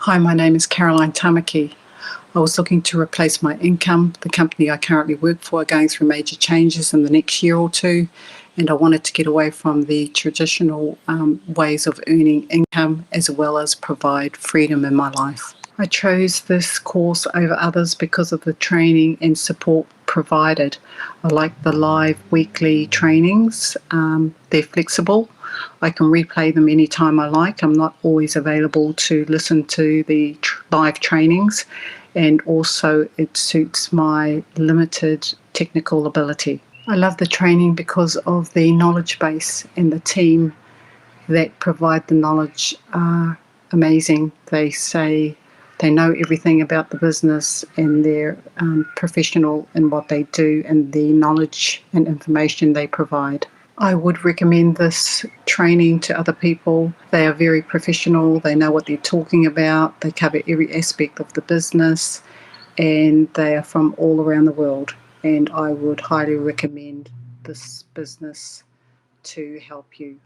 Hi, my name is Caroline Tamaki. I was looking to replace my income. The company I currently work for are going through major changes in the next year or two, and I wanted to get away from the traditional ways of earning income as well as provide freedom in my life. I chose this course over others because of the training and support provided. I like the live weekly trainings. They're flexible. I can replay them anytime I like. I'm not always available to listen to the live trainings, and also it suits my limited technical ability. I love the training because of the knowledge base, and the team that provide the knowledge are amazing. They say they know everything about the business, and they're professional in what they do and the knowledge and information they provide. I would recommend this training to other people. They are very professional. They know what they're talking about. They cover every aspect of the business, and they are from all around the world. And I would highly recommend this business to help you.